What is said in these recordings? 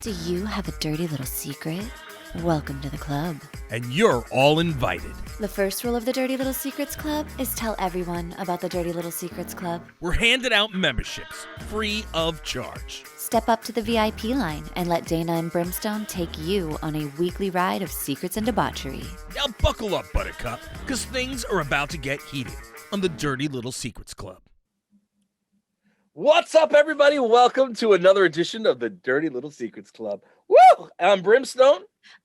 Do you have a dirty little secret? Welcome to the club. And you're all invited. The first rule of the Dirty Little Secrets Club is tell everyone about the Dirty Little Secrets Club. We're handing out memberships, free of charge. Step up to the VIP line and let Dayna and Brimstone take you on a weekly ride of secrets and debauchery. Now buckle up, Buttercup, because things are about to get heated on the Dirty Little Secrets Club. What's up, everybody? Welcome to another edition of the Dirty Little Secrets Club. Woo! I'm Brimstone.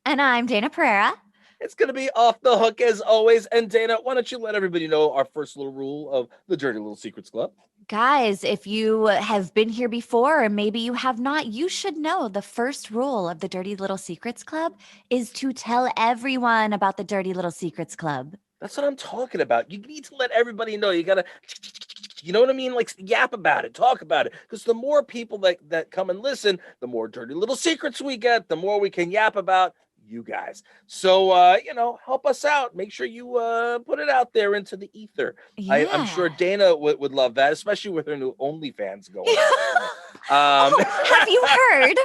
And I'm Dayna Pereira. It's going to be off the hook as always. And Dayna, why don't you let everybody know our first little rule of the Dirty Little Secrets Club? Guys, if you have been here before, or maybe you have not, you should know the first rule of the Dirty Little Secrets Club is to tell everyone about the Dirty Little Secrets Club. That's what I'm talking about. You need to let everybody know. You got to, you know what I mean? Like, yap about it, talk about it. Because the more people that come and listen, the more dirty little secrets we get, the more we can yap about you guys. So, help us out. Make sure you put it out there into the ether. Yeah. I'm sure Dayna would love that, especially with her new OnlyFans going. Have you heard?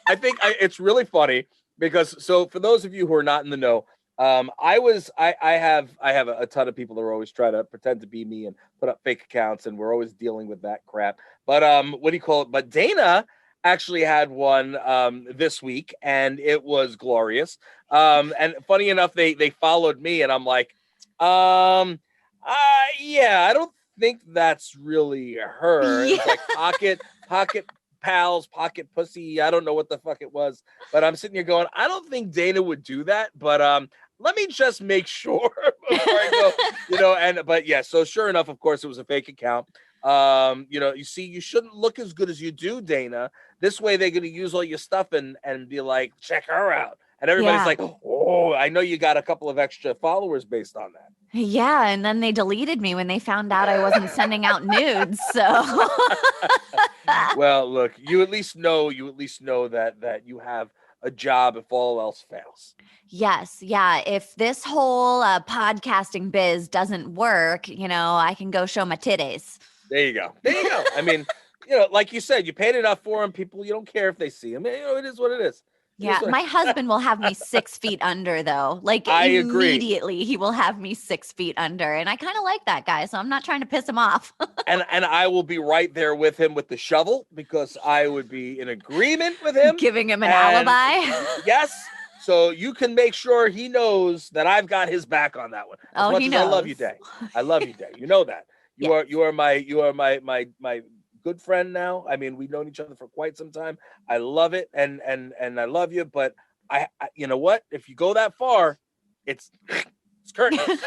I think it's really funny because, so for those of you who are not in the know, I have a ton of people that are always trying to pretend to be me and put up fake accounts, and we're always dealing with that crap. But what do you call it? But Dayna actually had one this week, and it was glorious. And funny enough, they followed me, and I'm like, yeah, I don't think that's really her. Yeah. It's like pocket pals, pocket pussy. I don't know what the fuck it was, but I'm sitting here going, I don't think Dayna would do that, but let me just make sure before I go, but yeah, so sure enough, of course, it was a fake account. You see, you shouldn't look as good as you do, Dayna. This way they're going to use all your stuff and be like, check her out. And everybody's like, oh, I know you got a couple of extra followers based on that. Yeah, and then they deleted me when they found out I wasn't sending out nudes. So, well, look, you at least know that you have a job if all else fails. yes, yeah. If this whole podcasting biz doesn't work, I can go show my titties. There you go. I mean, like you said, you paid enough for them. People, you don't care if they see them. It is what it is. Yeah, my husband will have me 6 feet under, though. Like, I agree. Immediately, he will have me 6 feet under. And I kind of like that guy, so I'm not trying to piss him off. and I will be right there with him with the shovel because I would be in agreement with him. Giving him an alibi. Yes. So you can make sure he knows that I've got his back on that one. As much he as knows. I love you, Day. I love you, Day. You know that. You are my good friend now. I mean, we've known each other for quite some time. I love it, and I love you. But I you know what? If you go that far, it's curtains.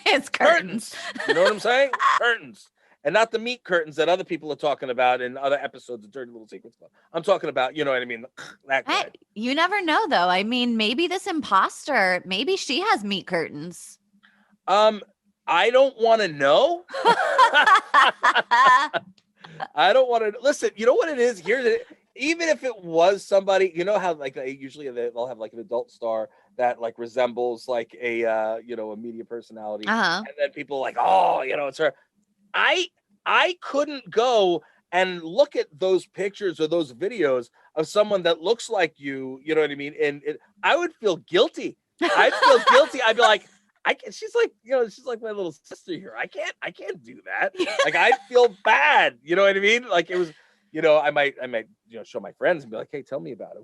It's curtains. You know what I'm saying? Curtains, and not the meat curtains that other people are talking about in other episodes of Dirty Little Secrets Club. I'm talking about, you know what I mean? That guy. You never know, though. I mean, maybe this imposter, maybe she has meat curtains. I don't want to know. I don't want to listen. You know what it is? Even if it was somebody, you know how like usually they'll have like an adult star that like resembles like a a media personality, and then people are like, oh, it's her. I couldn't go and look at those pictures or those videos of someone that looks like you. You know what I mean? And I would feel guilty. I'd feel guilty. I'd be like, she's like my little sister here. I can't do that. Like, I feel bad. You know what I mean? Like, it was, I might show my friends and be like, hey, tell me about it.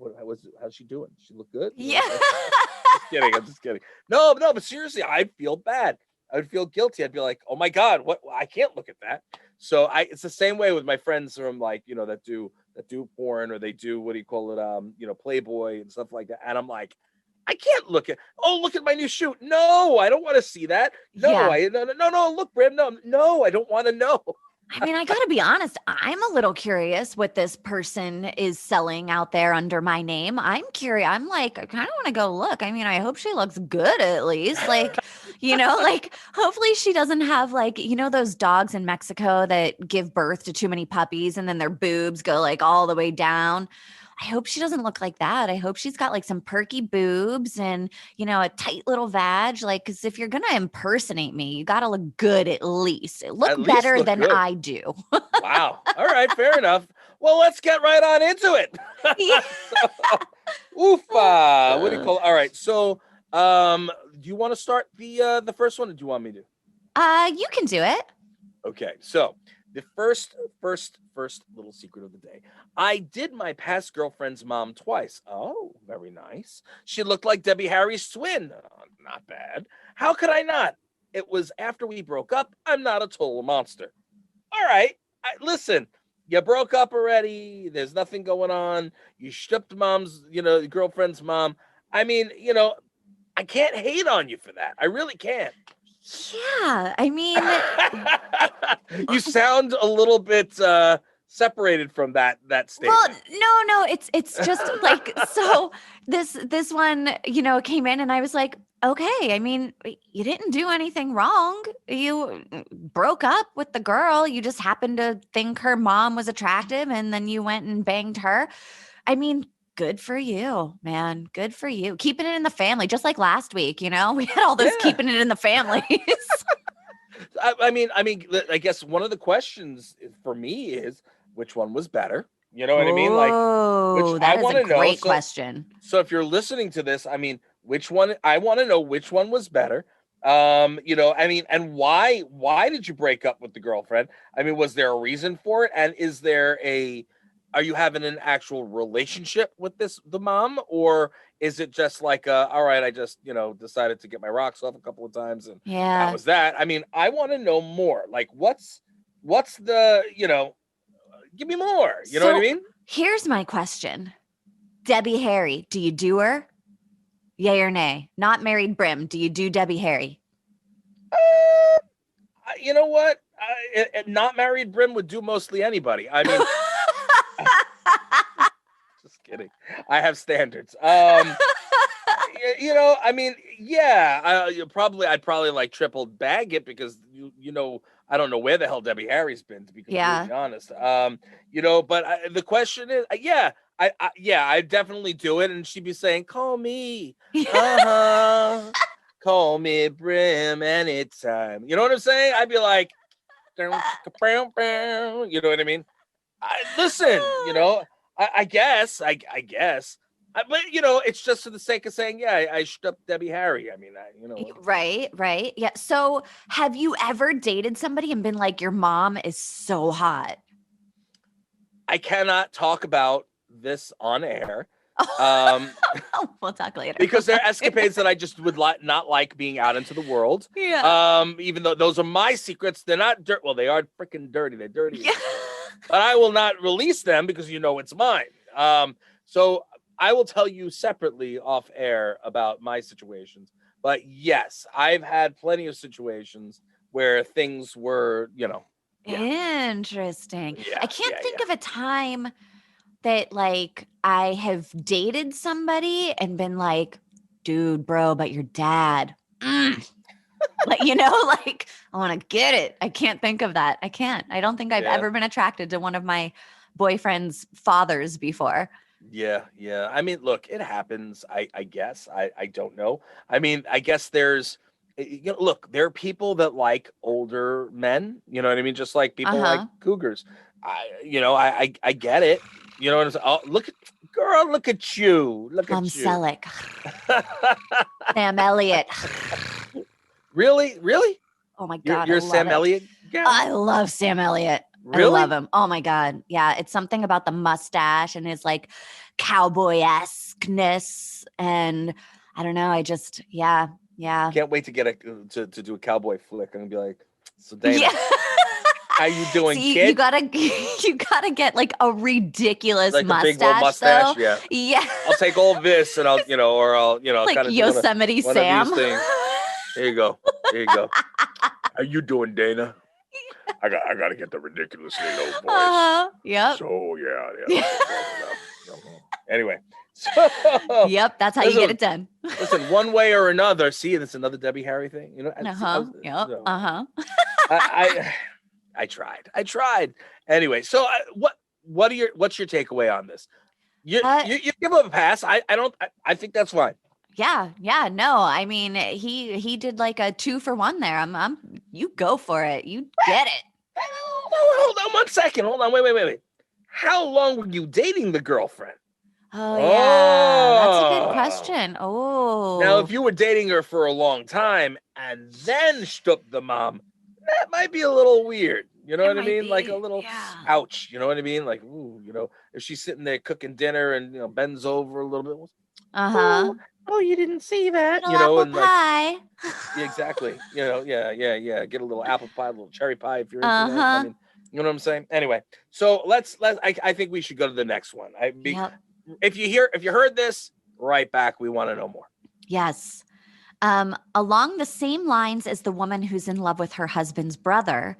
How's she doing? She look good? Yeah. I'm just kidding. No, but seriously, I'd feel bad. I would feel guilty. I'd be like, oh my God, what? I can't look at that. So it's the same way with my friends from like, that do porn, or they do, what do you call it? Playboy and stuff like that. And I'm like, I can't look at my new shoot. No, I don't want to see that. No, no, look, Brim. No, I don't want to know. I mean, I got to be honest. I'm a little curious what this person is selling out there under my name. I'm curious. I'm like, I kind of want to go look. I mean, I hope she looks good at least. Like, like hopefully she doesn't have like, those dogs in Mexico that give birth to too many puppies and then their boobs go like all the way down. I hope she doesn't look like that. I hope she's got like some perky boobs and, a tight little vag. Like, because if you're going to impersonate me, you got to look good at least. Look better than good. I do. Wow. All right. Fair enough. Well, let's get right on into it. Yeah. Oofa. What do you call it? All right. So, do you want to start the first one, or do you want me to? You can do it. Okay. So, the first little secret of the day. I did my past girlfriend's mom twice. Oh, very nice. She looked like Debbie Harry's twin. Not bad. How could I not? It was after we broke up. I'm not a total monster. All right. Listen, you broke up already. There's nothing going on. You stripped mom's, girlfriend's mom. I mean, I can't hate on you for that. I really can't. Yeah. I mean, You sound a little bit separated from that statement. well, no, it's just like, so this one, came in and I was like, okay, I mean, you didn't do anything wrong. You broke up with the girl. You just happened to think her mom was attractive and then you went and banged her. I mean, good for you, man. Good for you. Keeping it in the family, just like last week, we had all this Yeah. keeping it in the families. I mean, I guess one of the questions for me is which one was better. You know what I mean? Like, Oh, which that I is want a to know. great So, question. so if you're listening to this, I mean, which one? I want to know which one was better. I mean, and why did you break up with the girlfriend? I mean, was there a reason for it? And are you having an actual relationship with the mom, or is it just like, all right, I just, decided to get my rocks off a couple of times and that Yeah. was that? I mean, I want to know more. Like, what's the, give me more. You know what I mean? Here's my question. Debbie Harry, do you do her? Yay or nay? Not married Brim. Do you do Debbie Harry? You know what? Not married Brim would do mostly anybody. I mean, just kidding. I have standards. I mean, yeah. I'd probably like triple bag it because I don't know where the hell Debbie Harry's been, to be completely honest. But the question is, I definitely do it, and she'd be saying, "Call me, call me Brim anytime." You know what I'm saying? I'd be like, you know what I mean? Listen, I guess, but it's just for the sake of saying, yeah, I stripped Debbie Harry. I mean, Right. Yeah. So have you ever dated somebody and been like, your mom is so hot? I cannot talk about this on air. We'll talk later. Because they're escapades that I just would not like being out into the world. Yeah. Even though those are my secrets, they're not dirt. Well, they are freaking dirty. They're dirty. Yeah. But I will not release them because it's mine. So I will tell you separately off air about my situations. But yes, I've had plenty of situations where things were, Interesting. Yeah, I can't think of a time that like I have dated somebody and been like, dude, bro, but your dad. Like, like I want to get it. I can't think of that. I can't. I don't think I've ever been attracted to one of my boyfriend's fathers before. Yeah. I mean, look, it happens. I guess. I don't know. I mean, I guess there's, look, there are people that like older men. You know what I mean? Just like people like cougars. I get it. You know what I'm saying? Oh, look at you. Look at you. Selleck. Sam Elliott. Really? Oh my God. You're a Sam Elliott guy? I love Sam Elliott. Really? I love him. Oh my God. Yeah. It's something about the mustache and his like cowboy-esqueness. And I don't know. I just, yeah. Can't wait to get to do a cowboy flick. I'm gonna be like, so Dayna, how you doing, kid? You gotta get like a ridiculous like mustache. A big old mustache, though. Yeah. I'll take all this and I'll like kind of Yosemite one Sam. of these things. There you go. How you doing, Dayna? I gotta get the ridiculously low voice. Yep. So yeah. Anyway. So, yep, that's how you get it done. Listen, one way or another. See, that's another Debbie Harry thing. I tried. Anyway, so what's your takeaway on this? You give him a pass. I think that's fine. Yeah. No, I mean, he did like a 2-for-1 there. You go for it. You get it. Hold on 1 second. Hold on. Wait. How long were you dating the girlfriend? Oh, yeah. That's a good Oh. question. Now, if Oh, you were dating her for a long time and then stooped the mom, that might be a little weird. You know it what I might mean? Like a be. little Yeah. ouch. You know what I mean? Like, ooh, if she's sitting there cooking dinner and bends over a little bit. Uh-huh. Oh, oh, you didn't see that, Little apple and like pie. yeah, exactly. Yeah. Get a little apple pie, a little cherry pie if you're into that. I Uh-huh. mean, you know what I'm saying? Anyway, so I think we should go to the next one. Yep. If you heard this, right back, we want to know more. Yes. Along the same lines as the woman who's in love with her husband's brother,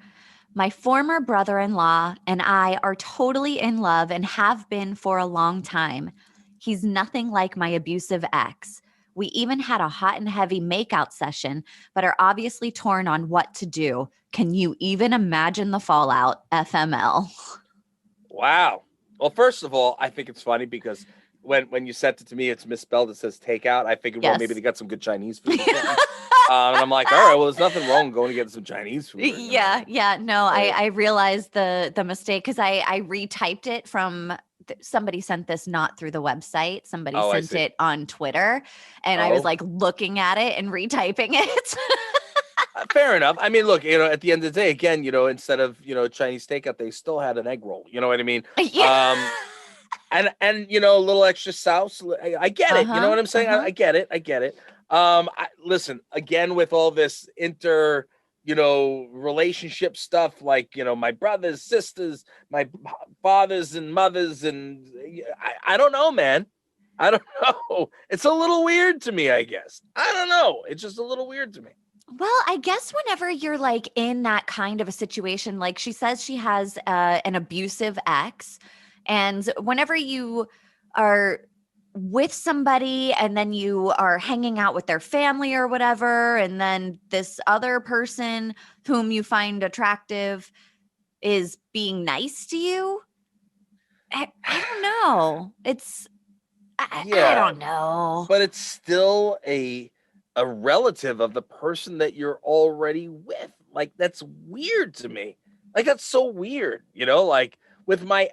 my former brother in law and I are totally in love and have been for a long time. He's nothing like my abusive ex. We even had a hot and heavy makeout session, but are obviously torn on what to do. Can you even imagine the fallout? FML. Wow. Well, first of all, I think it's funny because when you sent it to me, it's misspelled. It says takeout. I figured, well, maybe Yes. they got some good Chinese food or something. And I'm like, all right, well, there's nothing wrong going to get some Chinese food. Yeah. No, Right. I realized the mistake because I retyped it from somebody sent this not through the website. Somebody Oh, I sent see. it on Twitter, and I was Oh, like looking at it and retyping it. fair enough. I mean, look, at the end of the day, again, instead of Chinese takeout, they still had an egg roll. You know what I mean? Yeah. And a little extra sauce. I get it. You know Uh-huh. what I'm saying? Uh-huh. I get it. I get it. Listen, again, with all this relationship stuff, like my brothers, sisters, my fathers and mothers, and I don't know, man. I don't know. It's a little weird to me, I guess. I don't know. It's just a little weird to me. Well, I guess whenever you're like in that kind of a situation, like she says she has an abusive ex, and whenever you are with somebody and then you are hanging out with their family or whatever, and then this other person whom you find attractive is being nice to you, I don't know. I Yeah, don't know. but it's still a relative of the person that you're already with. Like that's weird to me. Like that's so weird, like with my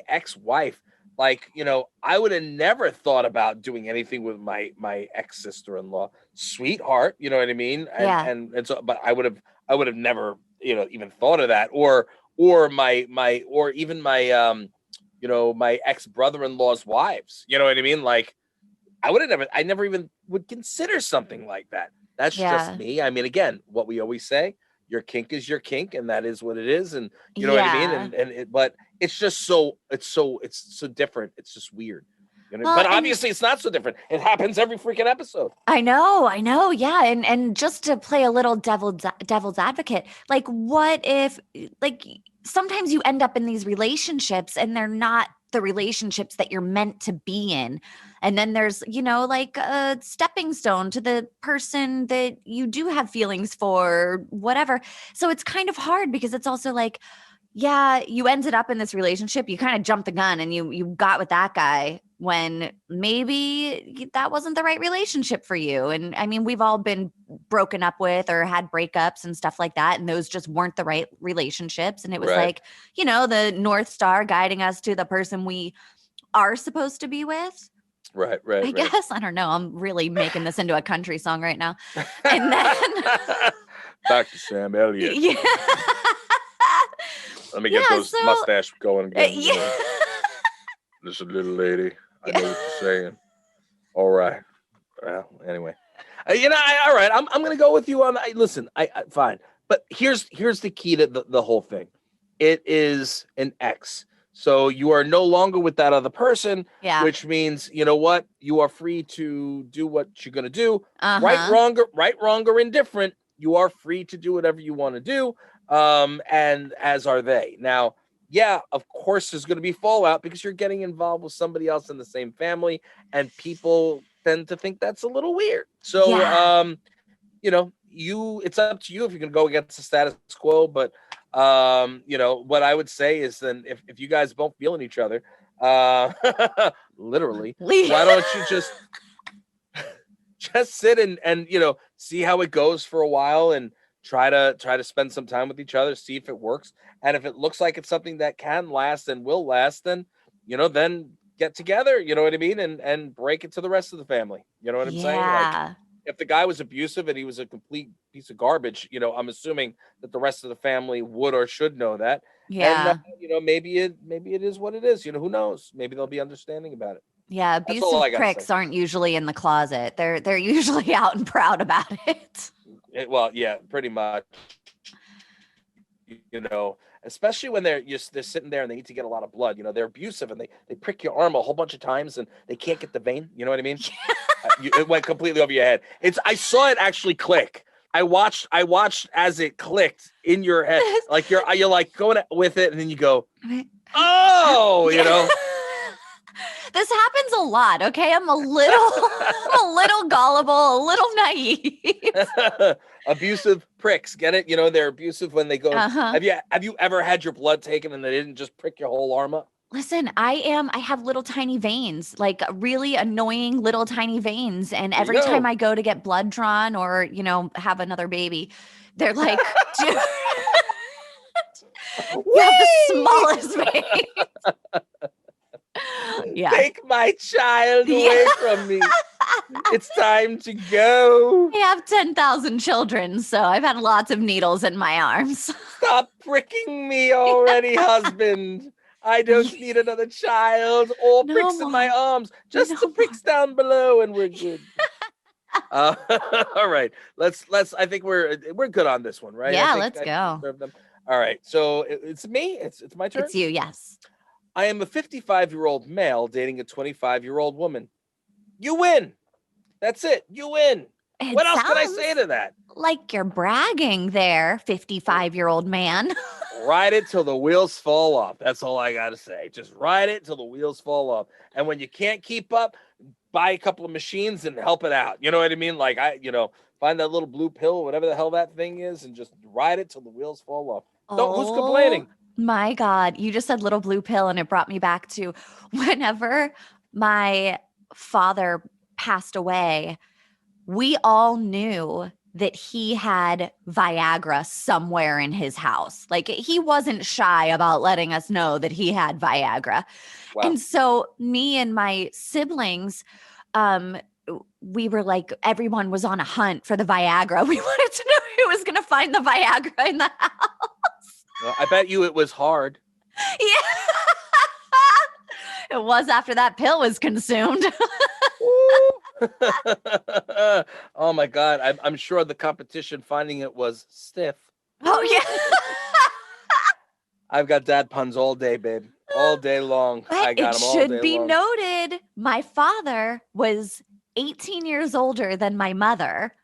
ex-wife, like, I would have never thought about doing anything with my ex-sister-in-law. Sweetheart, you know what I mean? And Yeah. and and so but I would have never, even thought of that or my or even my ex-brother-in-law's wives. You know what I mean? Like I never even would consider something like that. That's just Yeah. me. I mean, again, what we always say, your kink is your kink, and that is what it is. And you know what I mean? Yeah. But it's just it's so different. It's just weird. Well, But and obviously it's not so different. It happens every freaking episode. I know, yeah, and just to play a little devil's advocate, like what if like sometimes you end up in these relationships and they're not the relationships that you're meant to be in. And then there's, like a stepping stone to the person that you do have feelings for, whatever. So it's kind of hard because it's also like, yeah, you ended up in this relationship, you kind of jumped the gun and you got with that guy when maybe that wasn't the right relationship for you. And I mean, we've all been broken up with or had breakups and stuff like that, and those just weren't the right relationships. And it was Right. like, the North Star guiding us to the person we are supposed to be with. Right. Right. I Right. guess. I don't know. I'm really making this into a country song right now. And then Back to Sam Elliott. yeah. Let me get those so mustache going again. yeah. This little lady. I know what you're saying. All right. Well, anyway. All right. I'm gonna go with you on. Listen. I fine. But here's the key to the whole thing. It is an X. So you are no longer with that other person, Yeah. which means you know what? You are free to do what you're gonna do. Uh-huh. Right, wrong, or indifferent. You are free to do whatever you want to do. And as are they. Now, yeah, of course, there's going to be fallout because you're getting involved with somebody else in the same family, and people tend to think that's a little weird. So, Yeah. it's up to you if you're going to go against the status quo. But, what I would say is then if you guys both feeling each other, literally, why don't you just sit and see how it goes for a while and try to spend some time with each other, see if it works. And if it looks like it's something that can last and will last, then get together, you know what I mean, and break it to the rest of the family. You know what I'm saying? Like, Yeah. if the guy was abusive and he was a complete piece of garbage, I'm assuming that the rest of the family would or should know that. And Yeah. maybe it is what it is. Who knows? Maybe they'll be understanding about it. Yeah. That's all I Abusive gotta say. pricks aren't usually in the closet. They're usually out and proud about it. Well, yeah, pretty much. Especially when they're sitting there and they need to get a lot of blood. They're abusive and they prick your arm a whole bunch of times and they can't get the vein. You know what I mean? It went completely over your head. I saw it actually click. I watched as it clicked in your head. Like you're like going with it and then you go, oh. This happens a lot, okay? I'm a little gullible, a little naive. Abusive pricks, get it? They're abusive when they go. Uh-huh. Have you ever had your blood taken and they didn't just prick your whole arm up? Listen, I have little tiny veins, like really annoying little tiny veins. And every time I go to get blood drawn or, have another baby, they're like, dude, you have the smallest veins. Yeah. Take my child away from me. It's time to go. I have 10,000 children, so I've had lots of needles in my arms. Stop pricking me already, husband. I don't need another child or pricks in my arms. Just the pricks down below and we're good. All right. Let's I think we're good on this one, right? Yeah, let's go. All right. So it's me. It's my turn. It's you, yes. I am a 55-year-old male dating a 25-year-old woman. You win. That's it. You win. What else can I say to that? Like you're bragging there, 55-year-old man. Ride it till the wheels fall off. That's all I got to say. Just ride it till the wheels fall off. And when you can't keep up, buy a couple of machines and help it out. You know what I mean? Like find that little blue pill, whatever the hell that thing is, and just ride it till the wheels fall off. Who's complaining? My God, you just said little blue pill and it brought me back to whenever my father passed away, we all knew that he had Viagra somewhere in his house. Like he wasn't shy about letting us know that he had Viagra. Wow. And so me and my siblings, we were like, everyone was on a hunt for the Viagra. We wanted to know who was going to find the Viagra in the house. Well, I bet you it was hard. Yeah. It was after that pill was consumed. Oh my God. I'm sure the competition finding it was stiff. Oh yeah. I've got dad puns all day, babe. All day long. But I got them all day long. It should be noted, my father was 18 years older than my mother.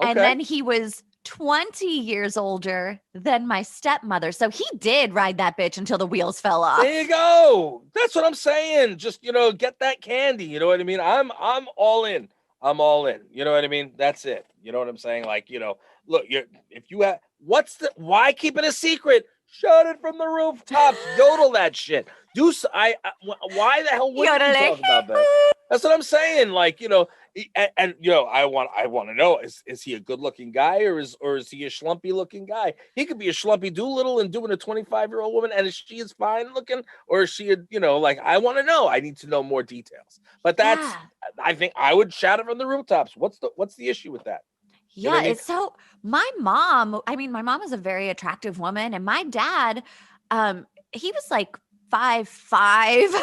Okay. And then he was 20 years older than my stepmother. So he did ride that bitch until the wheels fell off. There you go. That's what I'm saying. Just, get that candy. You know what I mean? I'm all in. I'm all in. You know what I mean? That's it. You know what I'm saying? Like, look, if you have, why keep it a secret? Shout it from the rooftops. Yodel that shit. Why the hell wouldn't you talk about that? That's what I'm saying. Like, I want to know, is he a good looking guy or is he a schlumpy looking guy? He could be a schlumpy doolittle and doing a 25-year-old woman, and she is fine looking, or is she I want to know. I need to know more details. But I think I would shout it from the rooftops. What's the issue with that? Yeah, I mean? It's so my mom is a very attractive woman, and my dad, he was like 5'5".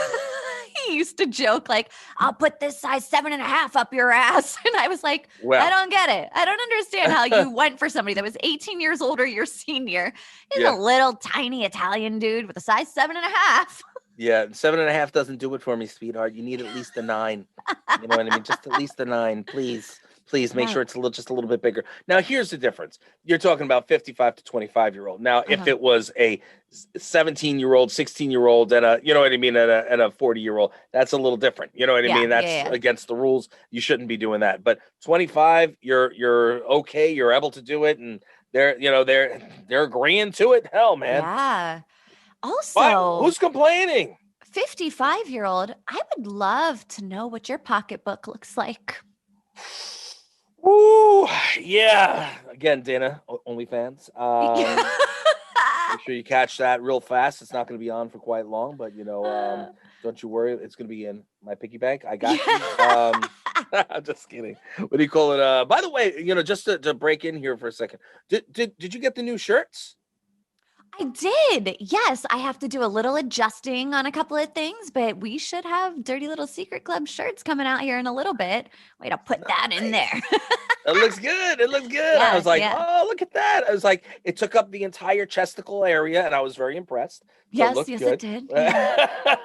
He used to joke like, I'll put this size 7.5 up your ass. And I was like, well, I don't get it. I don't understand how you went for somebody that was 18 years older, your senior. He's a little tiny Italian dude with a size 7.5. Yeah, 7.5 doesn't do it for me, sweetheart. You need at least a 9. You know what I mean? Just at least a 9, please. Please make sure it's just a little bit bigger. Now, here's the difference. You're talking about 55 to 25-year-old. Now, if it was a 17-year-old, 16-year-old, and a, you know what I mean, and a 40-year-old, that's a little different. You know what I mean? That's against the rules. You shouldn't be doing that. But 25, you're okay. You're able to do it, and they're agreeing to it. Hell, man. Yeah. Also, who's complaining? 55-year-old. I would love to know what your pocketbook looks like. Ooh, yeah. Again, Dayna, OnlyFans. Make sure you catch that real fast. It's not going to be on for quite long, but don't you worry. It's going to be in my piggy bank. I got you. I'm just kidding. What do you call it? By the way, just to break in here for a second, did you get the new shirts? I did. Yes, I have to do a little adjusting on a couple of things, but we should have Dirty Little Secret Club shirts coming out here in a little bit. Way to put that in there. It looks good. It looks good. I Yeah, was like, yeah. oh, look at that. I was like, it took up the entire chesticle area, and I was very impressed. So Yes, it yes, good. it did. Yeah.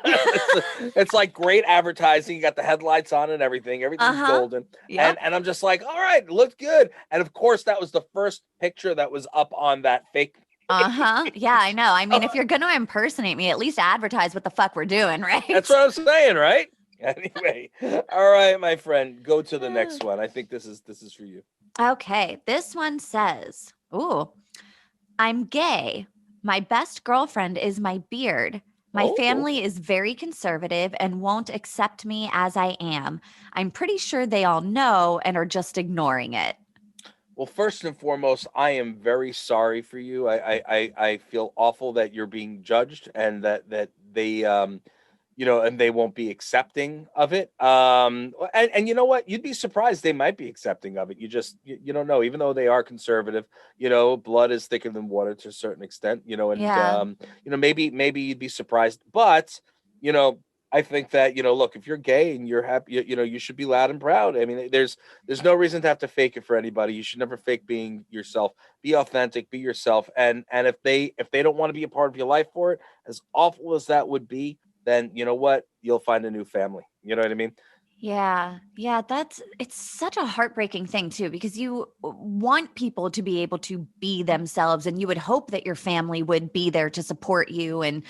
It's like great advertising. You got the headlights on and everything. Everything's golden. Yep. And I'm just like, all right, it looked good. And of course, that was the first picture that was up on that fake. Yeah, I know. I mean, if you're going to impersonate me, at least advertise what the fuck we're doing, right? That's what I'm saying, right? Anyway, all right, my friend, go to the next one. I think this is for you. Okay, this one says, "Ooh, I'm gay. My best girlfriend is my beard. My family is very conservative and won't accept me as I am. I'm pretty sure they all know and are just ignoring it." Well, first and foremost, I am very sorry for you. I feel awful that you're being judged and that they and they won't be accepting of it. And you know what? You'd be surprised they might be accepting of it. You don't know, even though they are conservative, blood is thicker than water to a certain extent, maybe you'd be surprised. But, I think that, look, if you're gay and you're happy, you should be loud and proud. I mean, there's no reason to have to fake it for anybody. You should never fake being yourself. Be authentic, be yourself. And if they don't want to be a part of your life for it, as awful as that would be, then you know what? You'll find a new family. You know what I mean? Yeah. Yeah. It's such a heartbreaking thing too, because you want people to be able to be themselves and you would hope that your family would be there to support you and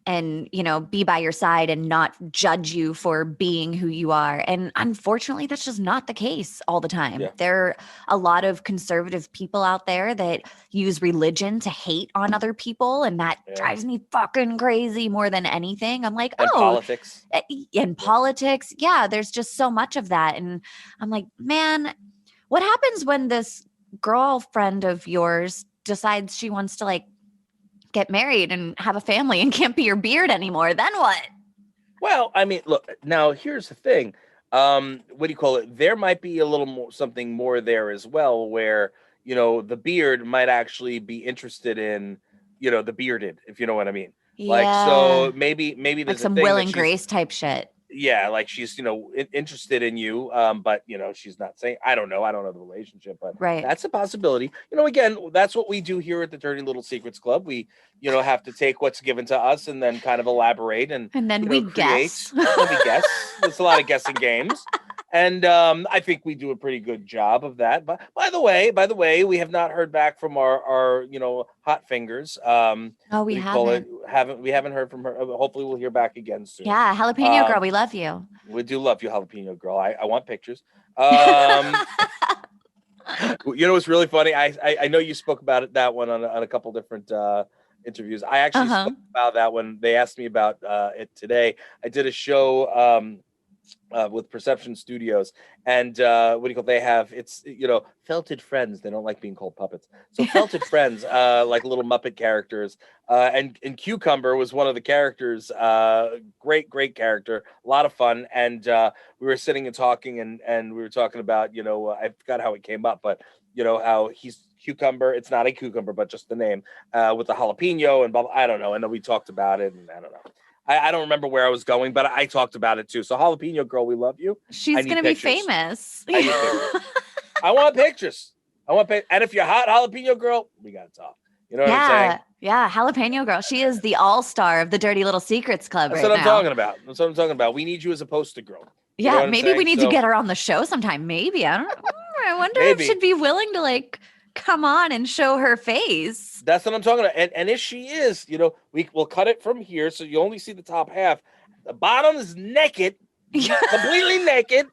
be by your side and not judge you for being who you are. And unfortunately, that's just not the case all the time. Yeah. There are a lot of conservative people out there that use religion to hate on other people. And that drives me fucking crazy more than anything. I'm like, and politics. In politics. Yeah, there's just so much of that. And I'm like, man, what happens when this girlfriend of yours decides she wants to get married and have a family and can't be your beard anymore? Then what? Well, I mean, look, now here's the thing. What do you call it? There might be a little more, something more there as well, where, the beard might actually be interested in, the bearded, if you know what I mean. Yeah. So maybe there's some Will and Grace type shit. Yeah, like she's interested in you, but she's not saying. I don't know the relationship, but that's a possibility. Again, that's what we do here at the Dirty Little Secrets Club. We have to take what's given to us and then kind of elaborate and then we create. Guess. We guess. There's a lot of guessing games. And I think we do a pretty good job of that. But by the way, we have not heard back from our hot fingers. We haven't. We haven't heard from her. Hopefully, we'll hear back again soon. Yeah, jalapeno girl, we love you. We do love you, jalapeno girl. I want pictures. What's really funny? I know you spoke about that one on a couple different interviews. I actually spoke about that one. They asked me about it today. I did a show. With Perception Studios, and they have felted friends. They don't like being called puppets, so felted friends, like little Muppet characters. And Cucumber was one of the characters. Great character, a lot of fun. And we were sitting and talking, and we were talking about I forgot how it came up, but how he's Cucumber. It's not a cucumber, but just the name with the jalapeno and blah, blah, I don't know. And then we talked about it, and I don't know. I don't remember where I was going, but I talked about it too. So jalapeno girl, we love you. She's going to be famous. I want pictures. And if you're hot, jalapeno girl, we got to talk. You know what I'm saying? Yeah, jalapeno girl. She is the all-star of the Dirty Little Secrets Club. That's what I'm talking about. That's what I'm talking about. We need you as a poster girl. Yeah, maybe we need to get her on the show sometime. Maybe. I don't know. I wonder if she'd be willing to come on and show her face. That's what I'm talking about. And if she is, we'll cut it from here so you only see the top half. The bottom is naked, completely naked.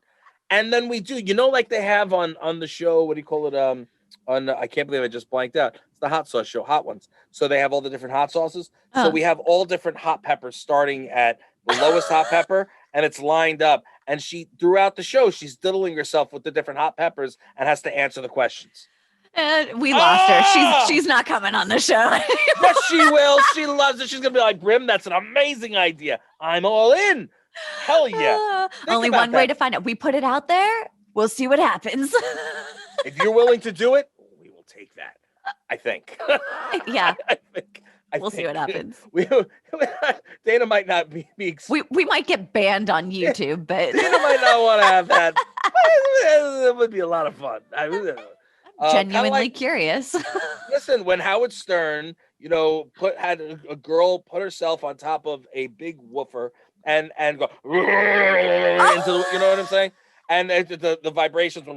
And then we do, like they have on the show, what do you call it? I can't believe I just blanked out. It's the hot sauce show, Hot Ones. So they have all the different hot sauces. So we have all different hot peppers starting at the lowest hot pepper, and it's lined up. And throughout the show, she's diddling herself with the different hot peppers and has to answer the questions. We lost her. She's not coming on the show. Yes, she will. She loves it. She's gonna be like, Brim, that's an amazing idea. I'm all in. Hell yeah. Only one way to find out. We put it out there. We'll see what happens. If you're willing to do it, we will take that. I think. Yeah. We'll see what happens. Dayna might not be. We might get banned on YouTube, but Dayna might not want to have that. It would be a lot of fun. Genuinely curious. Listen, when Howard Stern, had a girl put herself on top of a big woofer and go into the, you know what I'm saying? And the vibrations, you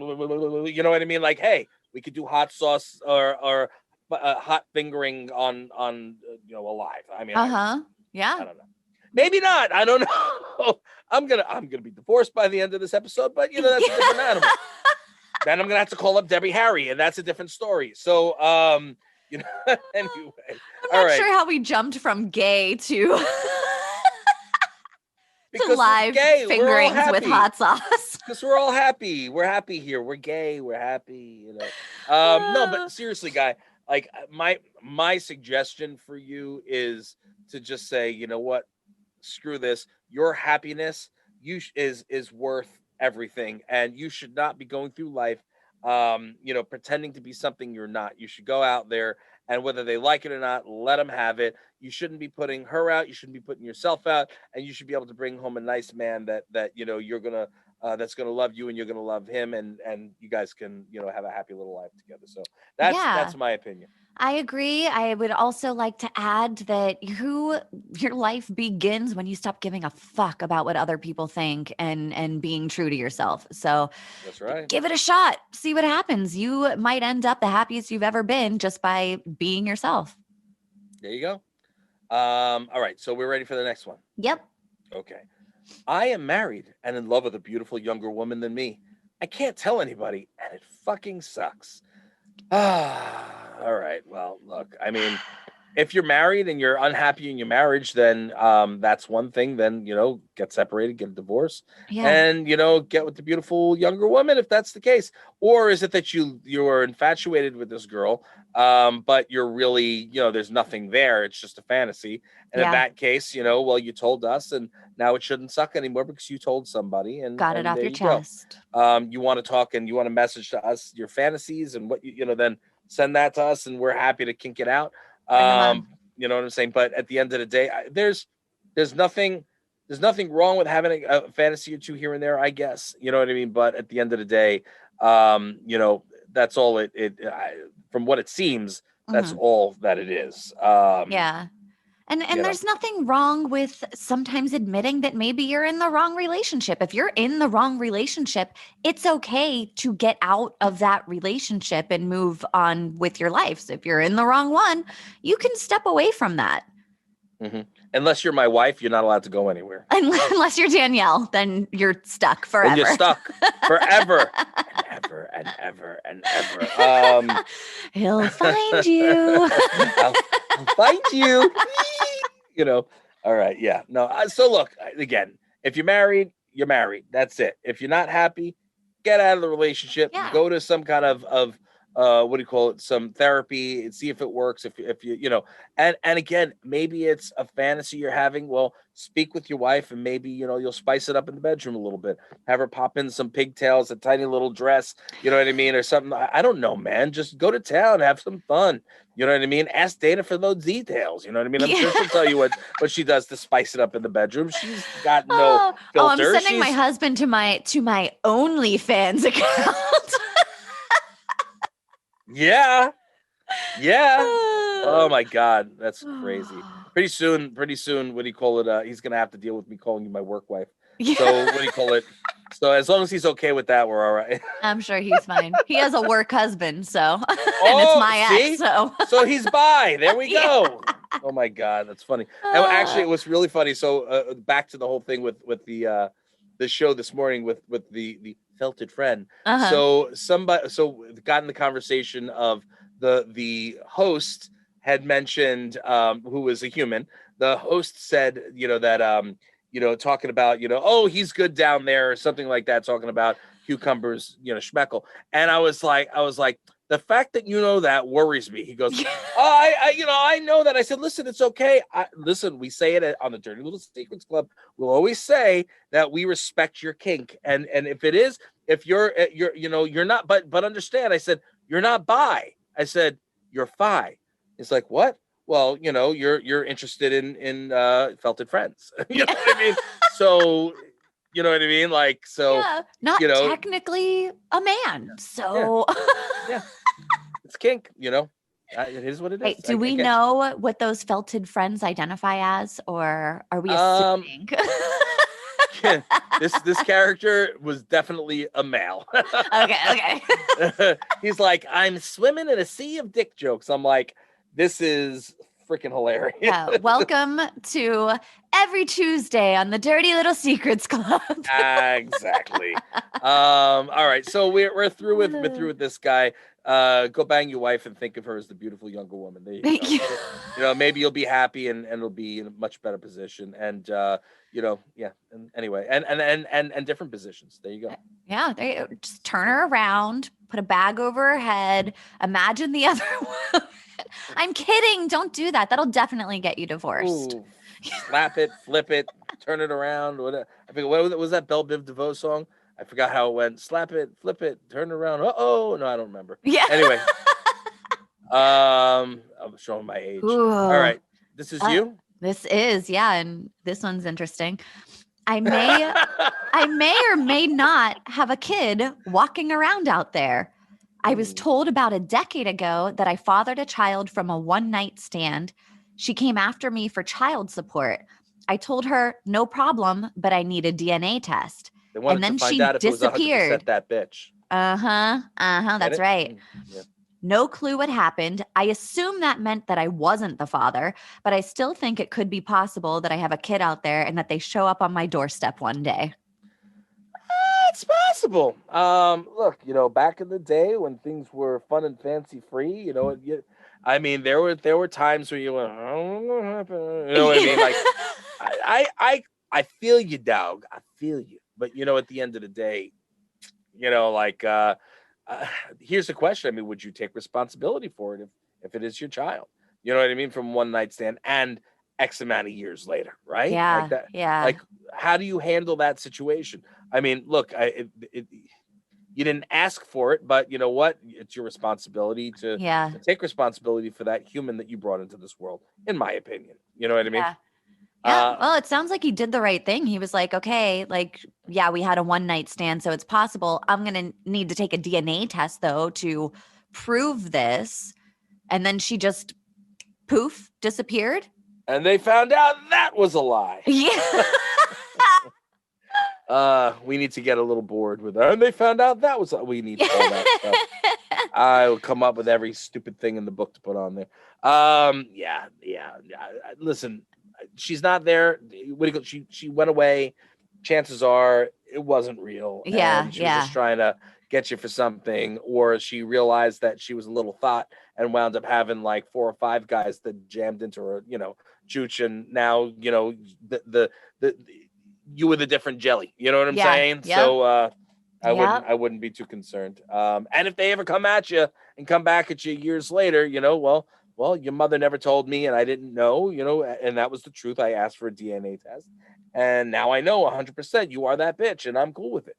know what I mean? Like, hey, we could do hot sauce or hot fingering on alive. I mean, yeah. I don't know. Maybe not. I don't know. I'm gonna be divorced by the end of this episode, but that's a different animal. Then I'm gonna have to call up Debbie Harry, and that's a different story. So, anyway. I'm not sure how we jumped from gay to to live fingerings with hot sauce. Because we're all happy. We're happy here. We're gay. We're happy. No, but seriously, guy. Like my suggestion for you is to just say, you know what? Screw this. Your happiness is worth everything, and you should not be going through life pretending to be something you're not. You should go out there, and whether they like it or not, let them have it. You shouldn't be putting her out. You shouldn't be putting yourself out, and you should be able to bring home a nice man that you're gonna that's gonna love you, and you're gonna love him, and you guys can have a happy little life together. So that's my opinion. I agree. I would also like to add that your life begins when you stop giving a fuck about what other people think and being true to yourself. So that's right. Give it a shot. See what happens. You might end up the happiest you've ever been just by being yourself. There you go. All right. So we're ready for the next one. Yep. Okay. I am married and in love with a beautiful younger woman than me. I can't tell anybody, and it fucking sucks. All right. Well, look, I mean, if you're married and you're unhappy in your marriage, then that's one thing. Then, get separated, get a divorce, and, get with the beautiful younger woman if that's the case. Or is it that you're infatuated with this girl, but you're really, there's nothing there. It's just a fantasy. And in that case, well, you told us, and now it shouldn't suck anymore because you told somebody and got it off your chest. You want to talk and you want to message to us your fantasies and what then send that to us, and we're happy to kink it out. You know what I'm saying? But at the end of the day, there's nothing wrong with having a fantasy or two here and there, I guess. You know what I mean? But at the end of the day, that's all it from what it seems, that's all that it is. Yeah. And there's nothing wrong with sometimes admitting that maybe you're in the wrong relationship. If you're in the wrong relationship, it's okay to get out of that relationship and move on with your life. So if you're in the wrong one, you can step away from that. Mm-hmm. Unless you're my wife, you're not allowed to go anywhere. Unless you're Danielle, then you're stuck forever. Then you're stuck forever and ever and ever and ever. He'll find you. I'll find you. All right. Yeah. No. So look, again, if you're married, you're married. That's it. If you're not happy, get out of the relationship. Yeah. Go to some kind of what do you call it? Some therapy and see if it works. If you and again, maybe it's a fantasy you're having. Well, speak with your wife and maybe, you'll spice it up in the bedroom a little bit. Have her pop in some pigtails, a tiny little dress, you know what I mean? Or something. I don't know, man. Just go to town, have some fun. You know what I mean? Ask Dayna for those details. You know what I mean? I'm sure she'll tell you what she does to spice it up in the bedroom. She's got no filter. I'm sending my husband to my OnlyFans account. Yeah. Oh my God, that's crazy. Pretty soon, what do you call it? He's gonna have to deal with me calling you my work wife. Yeah. So what do you call it? So as long as he's okay with that, we're all right. I'm sure he's fine. He has a work husband, so and it's my ex. So he's bi. There we go. Oh my God, that's funny. And actually, it was really funny. So back to the whole thing with the show this morning with the felted friend. So got in the conversation of the host had mentioned who was a human. The host said, that talking about, oh, he's good down there or something like that, talking about cucumbers, schmeckle. And I was like, the fact that you know that worries me. He goes, I know that. I said, listen, it's okay. Listen, we say it on the Dirty Little Secrets Club. We'll always say that we respect your kink. And if you're not, but understand, I said, you're not bi. I said, you're fi. It's like, what? Well, you're interested in felted friends. You know what I mean? So, you know what I mean? Like, so, Yeah, not technically a man. So yeah. It's kink, it is what it is. Hey, do we know what those felted friends identify as, or are we assuming? This character was definitely a male. Okay. He's like, I'm swimming in a sea of dick jokes. I'm like, this is freaking hilarious. Yeah, welcome to every Tuesday on the Dirty Little Secrets Club. Exactly. All right, so we're through with this guy. Go bang your wife and think of her as the beautiful younger woman. There you go. Maybe you'll be happy and it'll be in a much better position. And And anyway, and different positions. There you go. Yeah, just turn her around, put a bag over her head. Imagine the other one. I'm kidding. Don't do that. That'll definitely get you divorced. Ooh, slap it, flip it, turn it around. I think what was that Belle Biv DeVoe song? I forgot how it went. Slap it, flip it, turn it around. No, I don't remember. Yeah. Anyway, I'm showing my age. Ooh. All right, this is you. This is, yeah, and this one's interesting. I may or may not have a kid walking around out there. I was told about a decade ago that I fathered a child from a one-night stand. She came after me for child support. I told her, no problem, but I need a DNA test. They wanted and then to find she out if disappeared. It was 100% that bitch. That's right. Yeah. No clue what happened. I assume that meant that I wasn't the father, but I still think it could be possible that I have a kid out there and that they show up on my doorstep one day. It's possible. Look, back in the day when things were fun and fancy free, I mean, there were times where you went, I don't know what happened. You know what I mean? Like, I feel you, dog. I feel you. But at the end of the day, here's the question. I mean, would you take responsibility for it if it is your child? You know what I mean? From one night stand and X amount of years later, right? Yeah. Like that. Yeah. Like, how do you handle that situation? I mean, look, you didn't ask for it, but you know what? It's your responsibility to take responsibility for that human that you brought into this world, in my opinion. You know what I mean? Yeah. Well, it sounds like he did the right thing. He was like, okay, we had a one-night stand, so it's possible. I'm going to need to take a DNA test, though, to prove this. And then she just, poof, disappeared. And they found out that was a lie. Yeah. We need to get a little bored with that. And they found out that was, we need all that stuff. I will come up with every stupid thing in the book to put on there. Yeah. Listen, she's not there. She went away. Chances are it wasn't real. Yeah. And she was just trying to get you for something, or she realized that she was a little thought and wound up having like 4 or 5 guys that jammed into her, chooch, and now, the you were the different jelly. You know what I'm saying? Yep. So I wouldn't be too concerned. And if they ever come at you and come back at you years later, well, your mother never told me and I didn't know, and that was the truth. I asked for a DNA test and now I know 100% you are that bitch and I'm cool with it.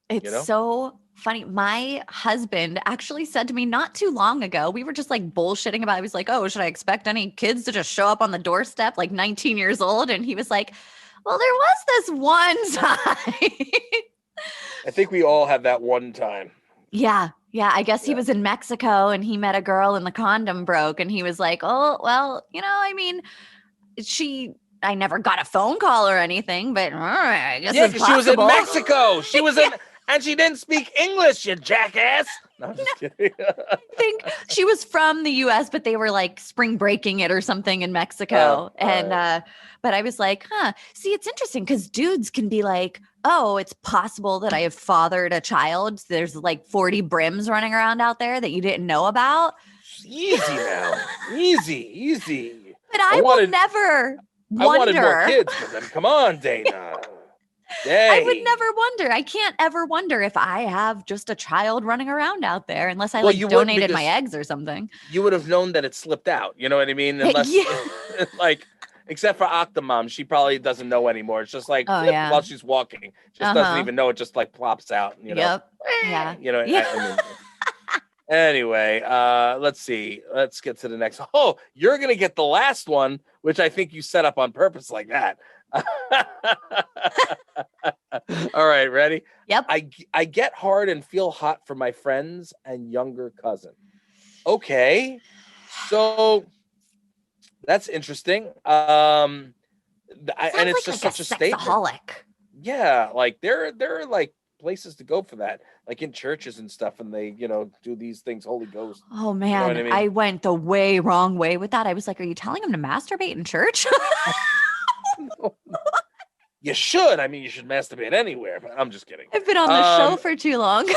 It's so funny. My husband actually said to me not too long ago, we were just like bullshitting about it. He was like, oh, should I expect any kids to just show up on the doorstep like 19 years old? And he was like, well, there was this one time. I think we all have that one time. Yeah. I guess he was in Mexico and he met a girl and the condom broke. And he was like, oh, well, I mean, I never got a phone call or anything, but I guess it's possible. She was in Mexico. She was in, and she didn't speak English, you jackass. No, I'm just kidding. I think she was from the U.S., but they were like spring breaking it or something in Mexico. But I was like, see, it's interesting because dudes can be like, oh, it's possible that I have fathered a child. There's like 40 brims running around out there that you didn't know about. Easy now. Easy. But I will never wonder. I wanted more kids for them. Come on, Dayna. I would Hey, never wonder. I can't ever wonder if I have just a child running around out there unless I well, like you wouldn't donated my because eggs or something. you would have known that it slipped out. You know what I mean? Unless, Yeah. like, except for Octomom, she probably doesn't know anymore. It's just like Oh flip while yeah. she's walking. Just doesn't Uh-huh. even know. It just like plops out. Yep. Yeah. You know. Yeah. I mean. Anyway, let's see. Let's get to the next. Oh, you're gonna get the last one, which I think you set up on purpose like that. All right, ready? Yep. I get hard and feel hot for my friends and younger cousin. Okay, so that's interesting. And Sounds it's just like a such a statement. sexaholic. Yeah, like there are like places to go for that, like in churches and stuff, and they do these things, Holy Ghost. Oh You know what I man, mean? I went the way wrong way with that. I was like, "Are you telling him to masturbate in church?" You should. I mean, you should masturbate anywhere, but I'm just kidding. I've been on the show for too long.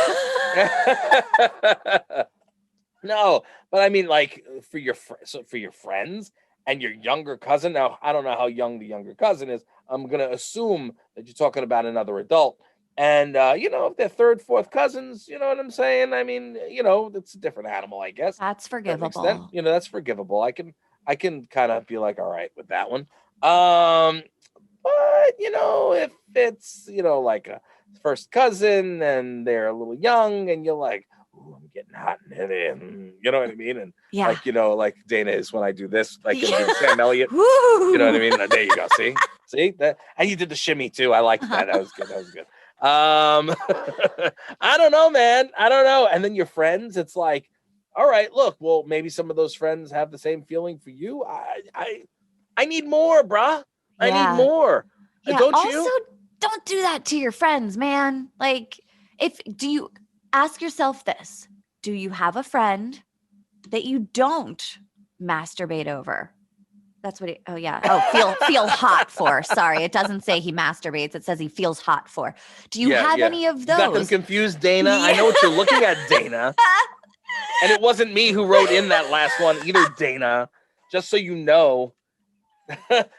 No, but I mean, like for your for your friends and your younger cousin. Now, I don't know how young the younger cousin is. I'm gonna assume that you're talking about another adult. And if they're third, fourth cousins, you know what I'm saying? I mean, that's a different animal, I guess. That's To a certain extent, forgivable. that's forgivable. I can kind of be like, all right with that one. Um, but if it's like a first cousin and they're a little young and you're like, ooh, I'm getting hot and heavy, and you know what I mean? And Yeah. like Dayna is when I do this, like Sam Elliott. Woo! You know what I mean? There you go. See that, and you did the shimmy too. I liked that. That was good. That was good. I don't know, man. I don't know. And then your friends, it's like, all right, look, well, maybe some of those friends have the same feeling for you. I need more, bruh. I need Yeah. more. Yeah. Don't Also, you? don't do that to your friends, man. Like, do you ask yourself this? Do you have a friend that you don't masturbate over? That's what oh yeah. Oh, feel hot for. Sorry, it doesn't say he masturbates. It says he feels hot for. Do you have any of You got them those? confused, Dayna. Yeah. I know what you're looking at, Dayna. And it wasn't me who wrote in that last one either, Dayna. Just so you know.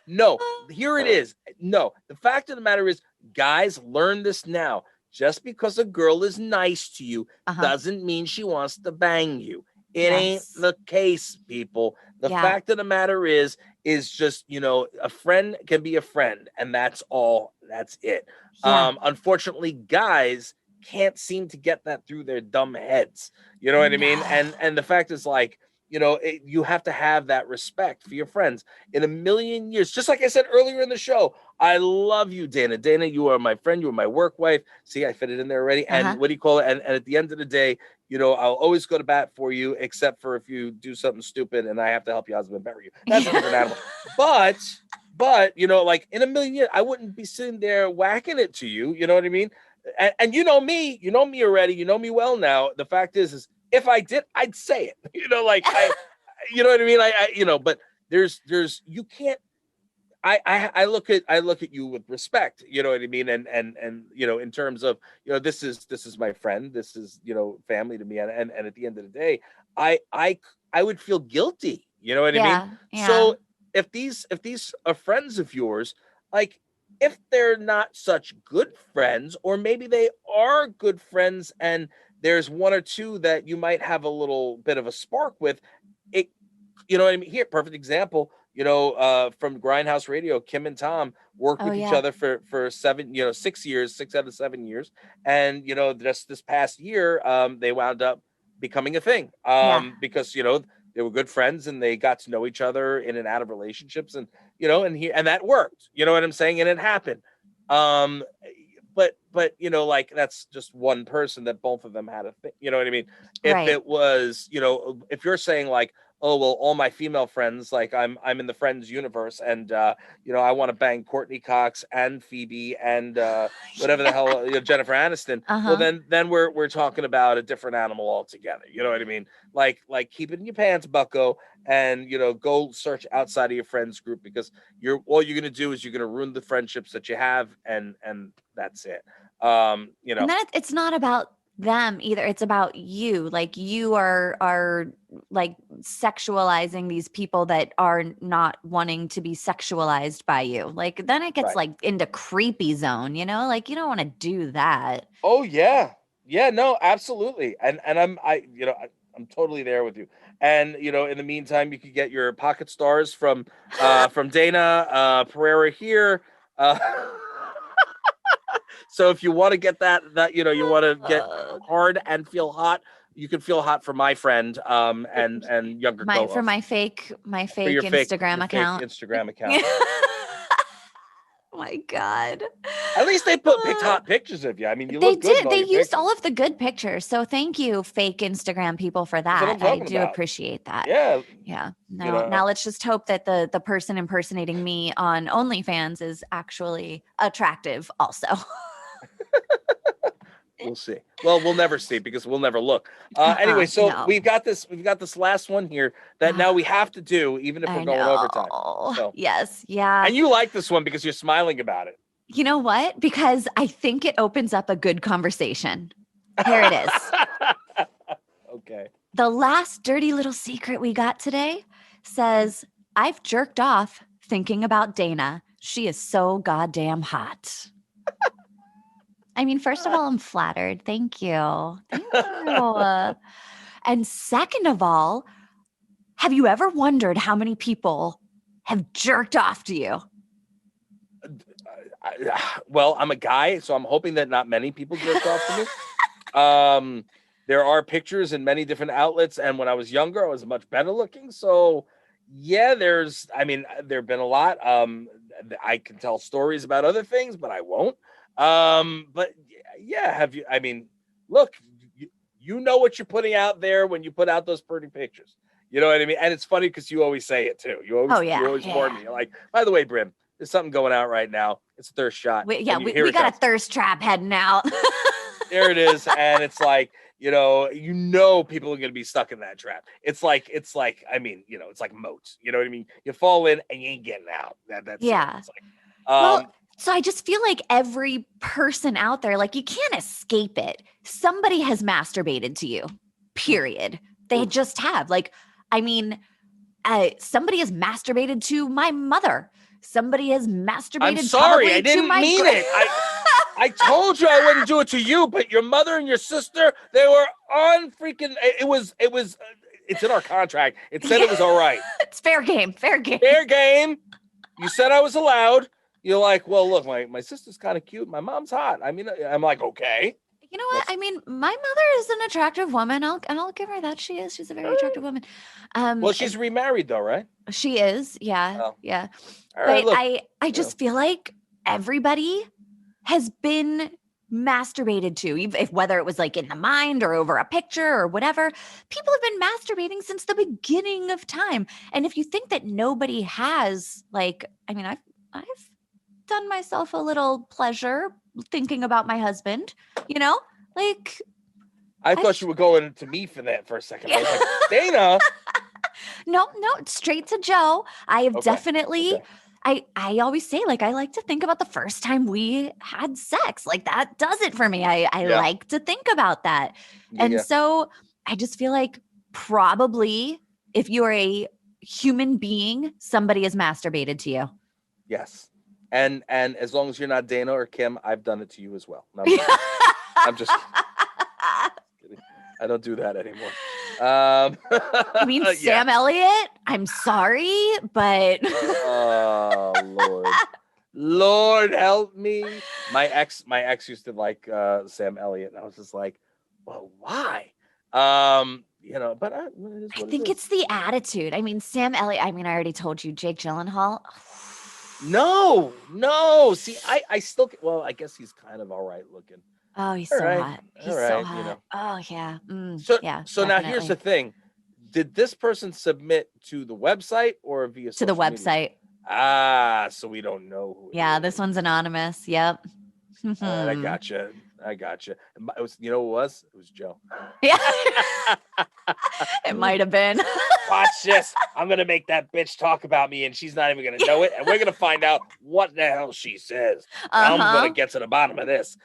No, here it is. No, the fact of the matter is, guys, learn this now. Just because a girl is nice to you doesn't mean she wants to bang you. It ain't the case, people. The fact of the matter is just, a friend can be a friend, and that's all. That's it. Yeah. Unfortunately, guys can't seem to get that through their dumb heads. You know what I mean? And the fact is, like, you have to have that respect for your friends. In a million years, just like I said earlier in the show, I love you, Dayna. Dayna, you are my friend. You are my work wife. See, I fit it in there already. And what do you call it? And at the end of the day, I'll always go to bat for you, except for if you do something stupid and I have to help your husband bury you. That's a different animal. But, like in a million years, I wouldn't be sitting there whacking it to you. You know what I mean? And you know me already. You know me well now. The fact is if I did, I'd say it. Like you know what I mean? But there's you can't. I look at you with respect. You know what I mean? And in terms of this is my friend. This is family to me. And at the end of the day, I would feel guilty. You know what I mean? Yeah. So if these are friends of yours, like, if they're not such good friends, or maybe they are good friends and there's one or two that you might have a little bit of a spark with, it, you know what I mean? Here, perfect example, from Grindhouse Radio, Kim and Tom worked with each other for 6 years, 6 out of 7 years. And, just this past year, they wound up becoming a thing, because, they were good friends and they got to know each other in and out of relationships, and and that worked. You know what I'm saying? And it happened. But like, that's just one person that both of them had a thing. You know what I mean? If it was, if you're saying like, oh well, all my female friends, like I'm in the friends universe, and I want to bang Courtney Cox and Phoebe and whatever the hell, Jennifer Aniston. Well, then we're talking about a different animal altogether. You know what I mean? Like keep it in your pants, bucko, and go search outside of your friends group, because all you're gonna do is you're gonna ruin the friendships that you have, and that's it. And then it's not about them either. It's about you. Like you are like sexualizing these people that are not wanting to be sexualized by you. Like then it gets Right. like into creepy zone, like you don't want to do that. Oh yeah. Yeah, no, absolutely. And I'm totally there with you. And in the meantime, you could get your pocket stars from Dayna, Pereira here. Uh so if you want to get that you want to get Uh, hard and feel hot, you can feel hot for my friend and younger my for co-host. my For fake Instagram your fake account. Instagram account. My God. At least they picked hot pictures of you. I mean, you They look good in did. all They your used pictures. all of the good pictures. So thank you, fake Instagram people, for That's what I'm that. I talking do about. appreciate that. Yeah, Yeah. you No, know. now let's just hope that the person impersonating me on OnlyFans is actually attractive also. We'll see. Well, we'll never see because we'll never look. Anyway, so No. we've got this last one here that now we have to do, even if we're I going overtime. know. So, Yes. Yeah. and you like this one because you're smiling about it. You know what? Because I think it opens up a good conversation. Here it is. Okay. The last dirty little secret we got today says, I've jerked off thinking about Dayna. She is so goddamn hot. I mean, first of all, I'm flattered. Thank you. Thank you. And second of all, have you ever wondered how many people have jerked off to you? Well, I'm a guy, so I'm hoping that not many people jerked off to me. There are pictures in many different outlets, and when I was younger, I was much better looking. So, yeah, there have been a lot. I can tell stories about other things, but I won't. But yeah, have you? I mean, look, you know what you're putting out there when you put out those pretty pictures. You know what I mean? And it's funny because you always say it too. You always warn me. You're like, by the way, Brim, there's something going out right now. It's a thirst shot. We Here it got comes. a thirst trap heading out. There it is, and it's like people are going to be stuck in that trap. It's like it's like moats. You know what I mean? You fall in and you ain't getting out. That's Yeah. It's like, Well, so I just feel like every person out there, like you can't escape it. Somebody has masturbated to you, period. They just have. Like, I mean, somebody has masturbated to my mother. Somebody has masturbated. I'm sorry, I didn't mean it. I told you I wouldn't do it to you, but your mother and your sister, they were on freaking. It's in our contract. It said it was all right. It's fair game. Fair game. Fair game. You said I was allowed. You're like, well, look, my sister's kind of cute. My mom's hot. I mean, I'm like, okay. You know what? I mean, my mother is an attractive woman. I'll give her that. She is. She's a very attractive woman. Well, she's remarried though, right? She is. Yeah. Oh. Yeah. All right, But look, I just feel like everybody has been masturbated to, if whether it was like in the mind or over a picture or whatever. People have been masturbating since the beginning of time. And if you think that nobody has, like, I mean, I've done myself a little pleasure thinking about my husband, like I thought you were going to me for that for a second. I was like, Dayna. no, straight to Joe. I have Okay, definitely, okay. I always say, like, I like to think about the first time we had sex. Like that does it for me. I Yeah. like to think about that. And Yeah. so I just feel like probably if you're a human being, somebody has masturbated to you. Yes. And as long as you're not Dayna or Kim, I've done it to you as well. No, I'm just kidding. I don't do that anymore. You mean Sam Elliott? I'm sorry, but Oh Lord help me. My ex used to like Sam Elliott, and I was just like, well, why? But I think it's the attitude. I mean, Sam Elliott. I mean, I already told you, Jake Gyllenhaal. No. See, I still. Well, I guess he's kind of all right looking. Oh, he's All so right, hot. He's all so right, hot. Oh yeah. Yeah. So now here's the thing: did this person submit to the website or via to the social media? website? Ah, so we don't know who. Yeah, this one's anonymous. Yep. I gotcha. It was, you know what it was? It was Joe. Yeah. It might have been. Watch this. I'm going to make that bitch talk about me and she's not even going to know it. And we're going to find out what the hell she says. I'm going to get to the bottom of this.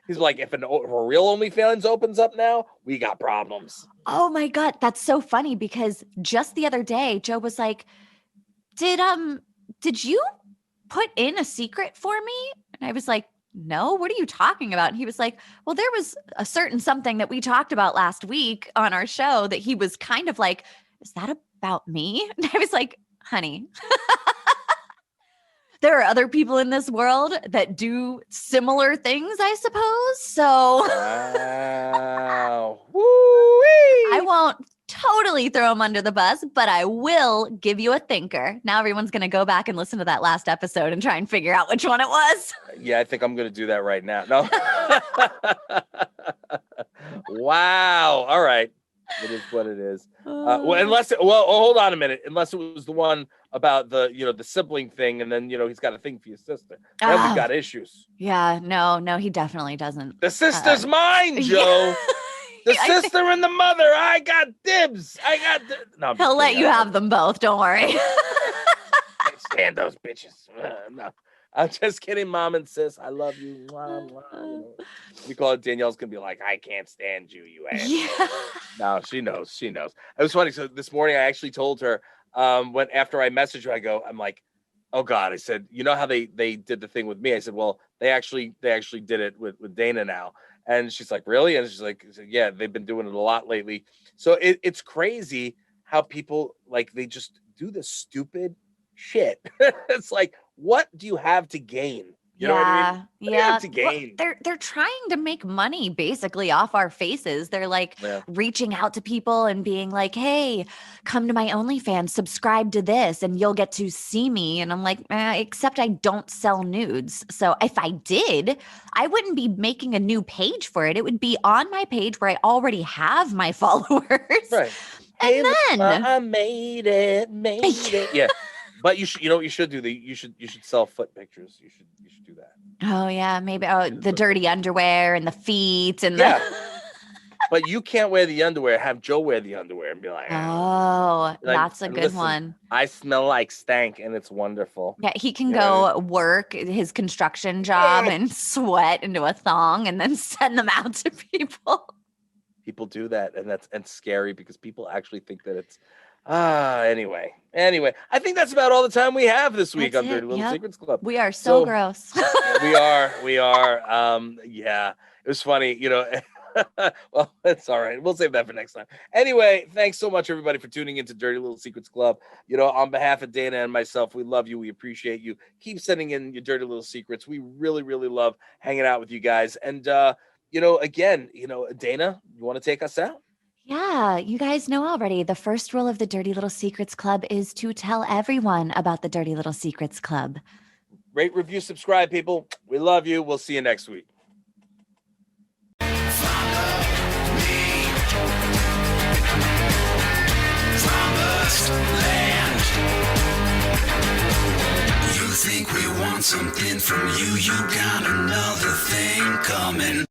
He's like, if a real OnlyFans opens up now, we got problems. Oh my God. That's so funny because just the other day, Joe was like, did you put in a secret for me? And I was like, no, what are you talking about? And he was like, well, there was a certain something that we talked about last week on our show that he was kind of like, is that about me? And I was like, honey, there are other people in this world that do similar things, I suppose. So wow. I won't totally throw him under the bus, but I will give you a thinker. Now everyone's going to go back and listen to that last episode and try and figure out which one it was. Yeah, I think I'm going to do that right now. No. Wow. All right. It is what it is. Hold on a minute. Unless it was the one about the sibling thing, and then he's got a thing for your sister. Then we got issues. Yeah, no, he definitely doesn't. The sister's mine, Joe. The sister and the mother. I got dibs. No, he'll let you have them both. Don't worry. I can't stand those bitches. No. I'm just kidding, Mom and Sis. I love you. We call it. Danielle's gonna be like, I can't stand you, you ass. Yeah. No, she knows. It was funny. So this morning I actually told her, after I messaged her, I'm like, oh God. I said, you know how they did the thing with me? I said, well, they actually did it with Dayna now. And she's like, really? And she's like, yeah, they've been doing it a lot lately. So it's crazy how people they just do this stupid shit. It's like, what do you have to gain? You know what I mean? What do you have to gain? Well, they're trying to make money basically off our faces. They're reaching out to people and being like, hey, come to my OnlyFans, subscribe to this, and you'll get to see me. And I'm like, except I don't sell nudes. So if I did, I wouldn't be making a new page for it. It would be on my page where I already have my followers. Right. And then I made it. Yeah. But you should, what you should do? You should sell foot pictures. You should do that. Oh yeah, maybe. Oh, the dirty underwear and the feet and But you can't wear the underwear. Have Joe wear the underwear and be like, oh, that's a good one. I smell like stank, and it's wonderful. Yeah, he can go work his construction job and sweat into a thong, and then send them out to people. People do that, and that's scary because people actually think that it's. Anyway, I think that's about all the time we have this week on Dirty Little Secrets Club. We are so gross. We are. Yeah, it was funny, Well, it's all right. We'll save that for next time. Anyway, thanks so much, everybody, for tuning into Dirty Little Secrets Club. On behalf of Dayna and myself, we love you. We appreciate you. Keep sending in your dirty little secrets. We really, really love hanging out with you guys. And, again, Dayna, you want to take us out? Yeah, you guys know already. The first rule of the Dirty Little Secrets Club is to tell everyone about the Dirty Little Secrets Club. Rate, review, subscribe, people. We love you. We'll see you next week. You think we want something from you? You got another thing coming.